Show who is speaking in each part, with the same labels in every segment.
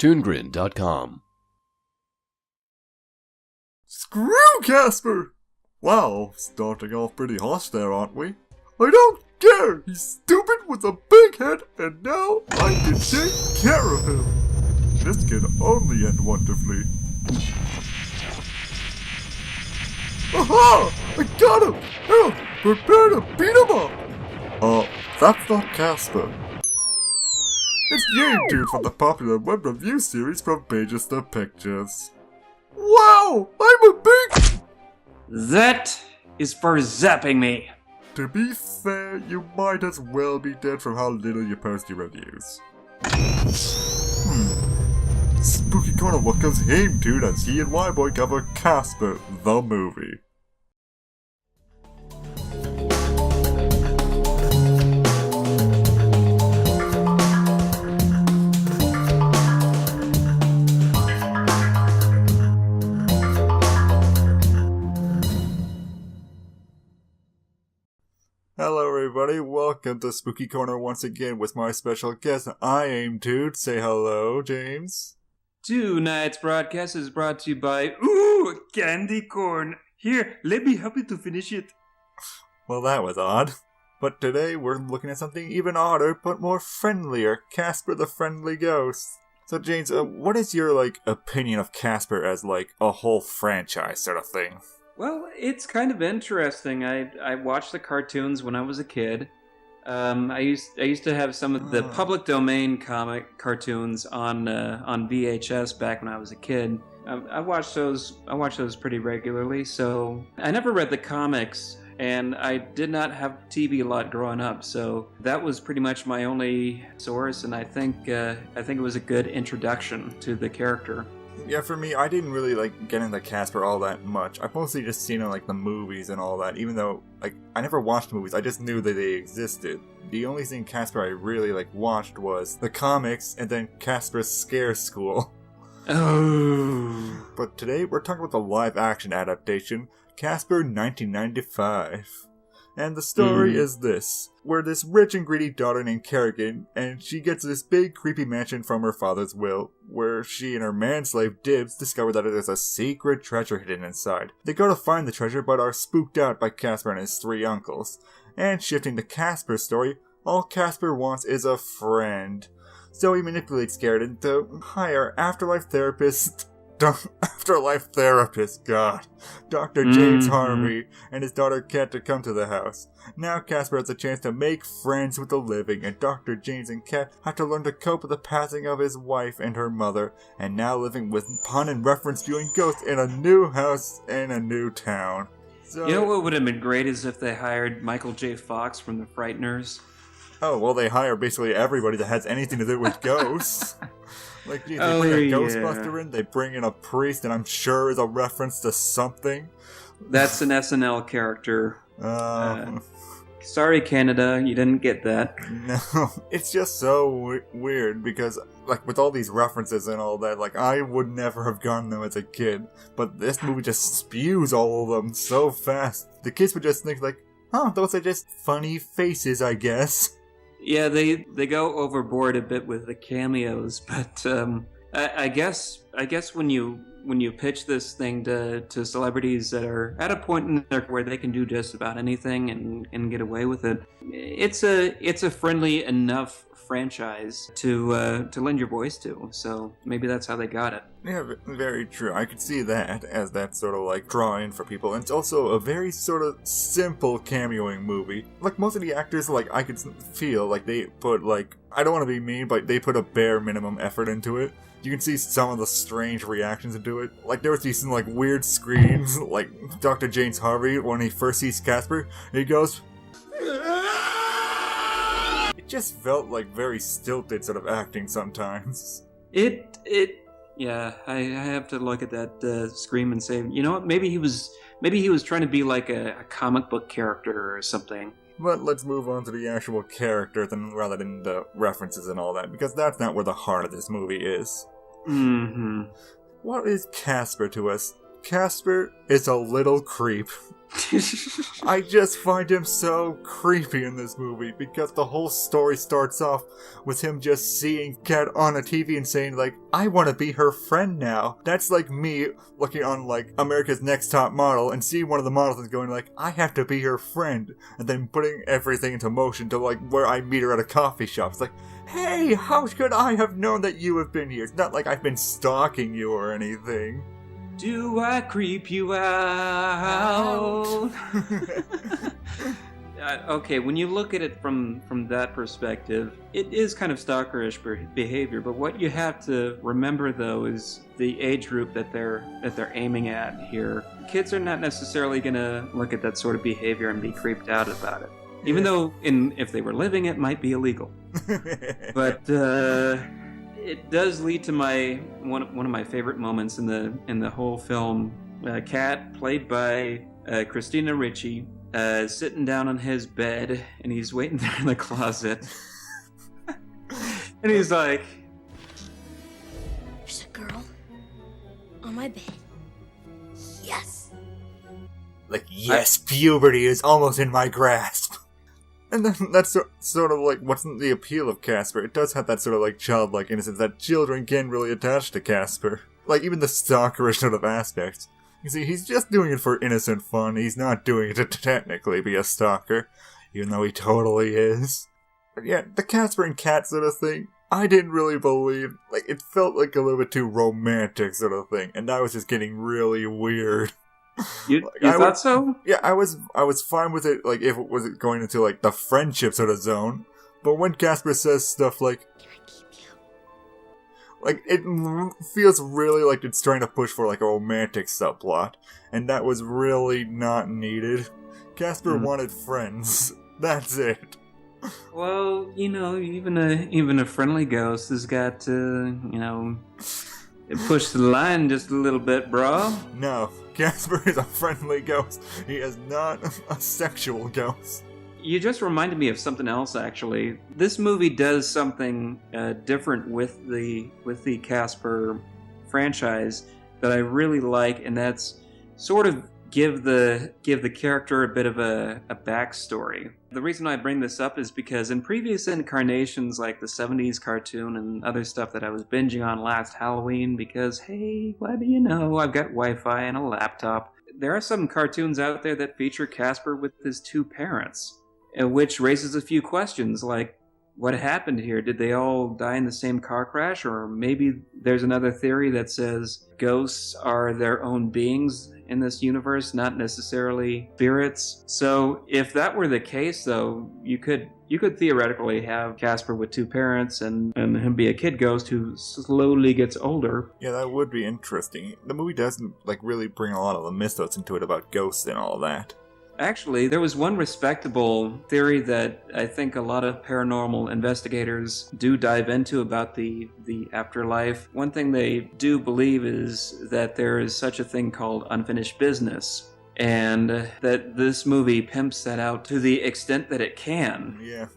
Speaker 1: ToonGrin.com.
Speaker 2: Screw Casper! Wow, starting off pretty harsh there, aren't we? I don't care! He's stupid with a big head, and now I can take care of him! This can only end wonderfully. Aha! I got him! Now, prepare to beat him up! That's not Casper. It's Jaimetud from the popular web review series from Pages to Pictures. Wow! I'm a big...
Speaker 3: That is for zapping me.
Speaker 2: To be fair, you might as well be dead from how little you post your reviews. Spooky Corner welcomes Jaimetud as he and Whyboy cover Casper, the movie. Hello everybody, welcome to Spooky Corner once again with my special guest, Jaimetud. Say hello, James.
Speaker 3: Tonight's broadcast is brought to you by, candy corn. Here, let me help you to finish it.
Speaker 2: Well, that was odd. But today we're looking at something even odder, but more friendlier, Casper the Friendly Ghost. So James, what is your, opinion of Casper as, a whole franchise sort of thing?
Speaker 3: Well, it's kind of interesting. I watched the cartoons when I was a kid. I used to have some of the public domain comic cartoons on VHS back when I was a kid. I watched those pretty regularly. So I never read the comics, and I did not have TV a lot growing up. So that was pretty much my only source, and I think it was a good introduction to the character.
Speaker 2: Yeah, for me, I didn't really, get into Casper all that much. I've mostly just seen it, the movies and all that, even though, I never watched movies, I just knew that they existed. The only thing Casper I really, watched was the comics and then Casper's Scare School.
Speaker 3: Oh.
Speaker 2: But today, we're talking about the live-action adaptation, Casper 1995. And the story is this, where this rich and greedy daughter named Kerrigan, and she gets this big creepy mansion from her father's will, where she and her manslave Dibs discover that there's a secret treasure hidden inside. They go to find the treasure but are spooked out by Casper and his three uncles. And shifting to Casper's story, all Casper wants is a friend. So he manipulates Kerrigan to hire afterlife therapist, God, Dr. James Harvey, and his daughter Kat to come to the house. Now Casper has a chance to make friends with the living, and Dr. James and Kat have to learn to cope with the passing of his wife and her mother, and now living with pun and reference viewing ghosts in a new house in a new town. So,
Speaker 3: you know what would have been great is if they hired Michael J. Fox from The Frighteners.
Speaker 2: Oh, well, they hire basically everybody that has anything to do with ghosts. They bring a Ghostbuster in, they bring in a priest, and I'm sure is a reference to something.
Speaker 3: That's an SNL character. Sorry, Canada, you didn't get that.
Speaker 2: No, it's just so weird because, with all these references and all that, I would never have gotten them as a kid. But this movie just spews all of them so fast. The kids would just think, those are just funny faces, I guess.
Speaker 3: Yeah, they go overboard a bit with the cameos, but I guess when you pitch this thing to celebrities that are at a point in their where they can do just about anything and get away with it, it's a friendly enough franchise to lend your voice to. So maybe that's how they got it.
Speaker 2: Yeah, very true. I could see that as that sort of draw in for people. And it's also a very sort of simple cameoing movie. Most of the actors, I could feel they put I don't want to be mean, but they put a bare minimum effort into it. You can see some of the strange reactions into it. There was these weird screams, Dr. James Harvey when he first sees Casper, he goes. It just felt very stilted sort of acting sometimes.
Speaker 3: Yeah, I have to look at that scream and say, you know what, maybe he was trying to be a comic book character or something.
Speaker 2: But let's move on to the actual characters rather than the references and all that, because that's not where the heart of this movie is.
Speaker 3: Mm-hmm.
Speaker 2: What is Casper to us? Casper is a little creep. I just find him so creepy in this movie because the whole story starts off with him just seeing Kat on a TV and saying, like, I want to be her friend now. That's like me looking on, like, America's Next Top Model and seeing one of the models and going, like, I have to be her friend. And then putting everything into motion to, like, where I meet her at a coffee shop. It's like, hey, how could I have known that you have been here? It's not like I've been stalking you or anything.
Speaker 3: Do I creep you out? Okay, when you look at it from that perspective, it is kind of stalkerish behavior. But what you have to remember, though, is the age group that they're aiming at here. Kids are not necessarily going to look at that sort of behavior and be creeped out about it, even though if they were living, it might be illegal. But it does lead to one of my favorite moments in the whole film. Kat, played by Christina Ricci, sitting down on his bed, and he's waiting there in the closet, and he's like,
Speaker 1: "There's a girl on my bed. Yes."
Speaker 2: Like, yes, puberty is almost in my grasp. And then that's sort of like what's the appeal of Casper. It does have that sort of like childlike innocence that children can really attach to Casper. Like even the stalkerish sort of aspects. You see, he's just doing it for innocent fun. He's not doing it to technically be a stalker, even though he totally is. But yeah, the Casper and Kat sort of thing, I didn't really believe. Like, it felt like a little bit too romantic sort of thing, and that was just getting really weird.
Speaker 3: You thought so?
Speaker 2: Yeah, I was fine with it, like, if it was going into, like, the friendship sort of zone. But when Casper says stuff like,
Speaker 1: "Can I keep you?"
Speaker 2: like, it feels really like it's trying to push for, like, a romantic subplot. And that was really not needed. Casper wanted friends. That's it.
Speaker 3: Well, even a friendly ghost has got to, push the line just a little bit, bro.
Speaker 2: No. Casper is a friendly ghost. He is not a sexual ghost.
Speaker 3: You just reminded me of something else, actually. This movie does something different with the Casper franchise that I really like, and that's sort of give the character a bit of a backstory. The reason I bring this up is because in previous incarnations, like the 70s cartoon and other stuff that I was binging on last Halloween, because, hey, what do you know, I've got Wi-Fi and a laptop. There are some cartoons out there that feature Casper with his two parents, which raises a few questions, like, what happened here? Did they all die in the same car crash? Or maybe there's another theory that says ghosts are their own beings in this universe, not necessarily spirits. So if that were the case, though, you could theoretically have Casper with two parents and him be a kid ghost who slowly gets older.
Speaker 2: Yeah, that would be interesting. The movie doesn't really bring a lot of the mythos into it about ghosts and all that.
Speaker 3: Actually, there was one respectable theory that I think a lot of paranormal investigators do dive into about the afterlife. One thing they do believe is that there is such a thing called unfinished business, and that this movie pimps that out to the extent that it can.
Speaker 2: Yeah.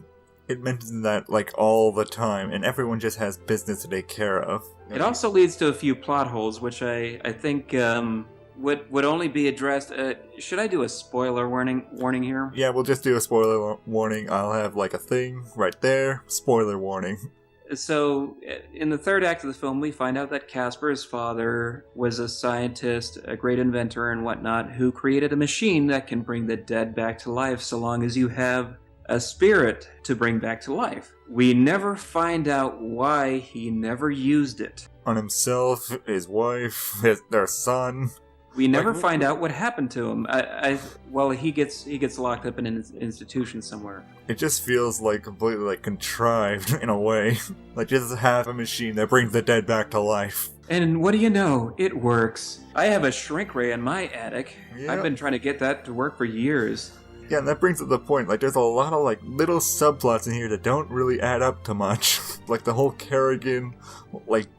Speaker 2: It mentions that, all the time, and everyone just has business to take care of.
Speaker 3: It also leads to a few plot holes, which I think... would only be addressed. Should I do a spoiler warning here?
Speaker 2: Yeah, we'll just do a spoiler warning. I'll have a thing right there. Spoiler warning.
Speaker 3: So, in the third act of the film, we find out that Casper's father was a scientist, a great inventor and whatnot, who created a machine that can bring the dead back to life so long as you have a spirit to bring back to life. We never find out why he never used it.
Speaker 2: On himself, his wife, their son...
Speaker 3: We never find out what happened to him. He gets locked up in an institution somewhere.
Speaker 2: It just feels completely contrived in a way. Just have a machine that brings the dead back to life.
Speaker 3: And what do you know? It works. I have a shrink ray in my attic.
Speaker 2: Yeah.
Speaker 3: I've been trying to get that to work for years.
Speaker 2: Yeah, and that brings up the point, there's a lot of, little subplots in here that don't really add up to much. The whole Kerrigan,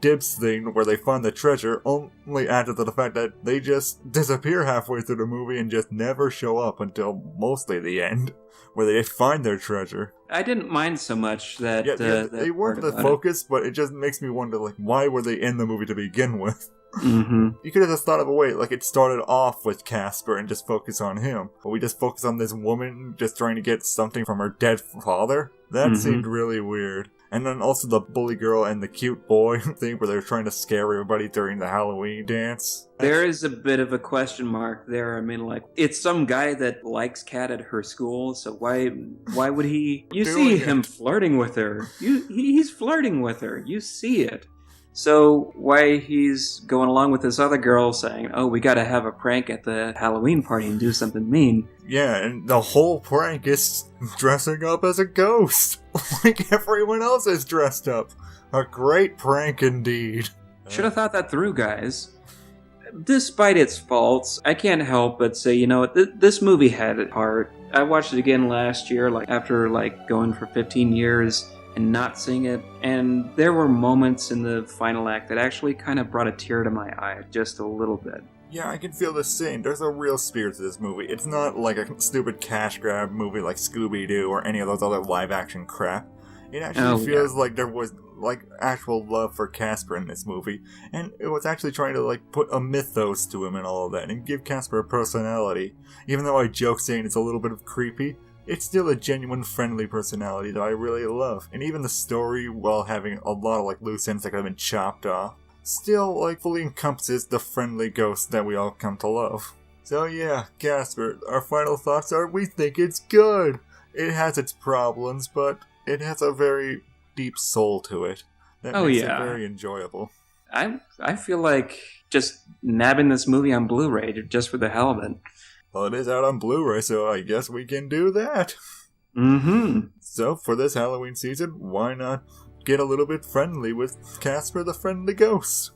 Speaker 2: Dibs thing where they find the treasure only adds to the fact that they just disappear halfway through the movie and just never show up until mostly the end, where they find their treasure.
Speaker 3: I didn't mind so much that...
Speaker 2: Yeah, they weren't the focus, but it just makes me wonder, why were they in the movie to begin with?
Speaker 3: Mm-hmm.
Speaker 2: You could have just thought of a way, like it started off with Casper and just focus on him. But we just focus on this woman just trying to get something from her dead father. That seemed really weird. And then also the bully girl and the cute boy thing where they're trying to scare everybody during the Halloween dance.
Speaker 3: There is a bit of a question mark there. I mean, like, it's some guy that likes Kat at her school, so why would he... You see him flirting with her. He's flirting with her. You see it. So why he's going along with this other girl saying, oh, we gotta have a prank at the Halloween party and do something mean.
Speaker 2: Yeah, and the whole prank is dressing up as a ghost. Like everyone else is dressed up. A great prank indeed.
Speaker 3: Should have thought that through, guys. Despite its faults, I can't help but say, you know, this movie had it heart. I watched it again last year, after going for 15 years and not seeing it, and there were moments in the final act that actually kind of brought a tear to my eye, just a little bit.
Speaker 2: Yeah, I can feel the same. There's a real spirit to this movie. It's not like a stupid cash grab movie like Scooby-Doo or any of those other live-action crap. It actually feels like there was actual love for Casper in this movie, and it was actually trying to put a mythos to him and all of that, and give Casper a personality. Even though I joke saying it's a little bit of creepy, it's still a genuine friendly personality that I really love. And even the story, while having a lot of loose ends that could have been chopped off, still fully encompasses the friendly ghost that we all come to love. So yeah, Casper, our final thoughts are we think it's good. It has its problems, but it has a very deep soul to it. That makes it very enjoyable.
Speaker 3: I feel like just nabbing this movie on Blu-ray just for the hell of it.
Speaker 2: Well, it is out on Blu-ray, so I guess we can do that.
Speaker 3: Mm-hmm.
Speaker 2: So, for this Halloween season, why not get a little bit friendly with Casper the Friendly Ghost?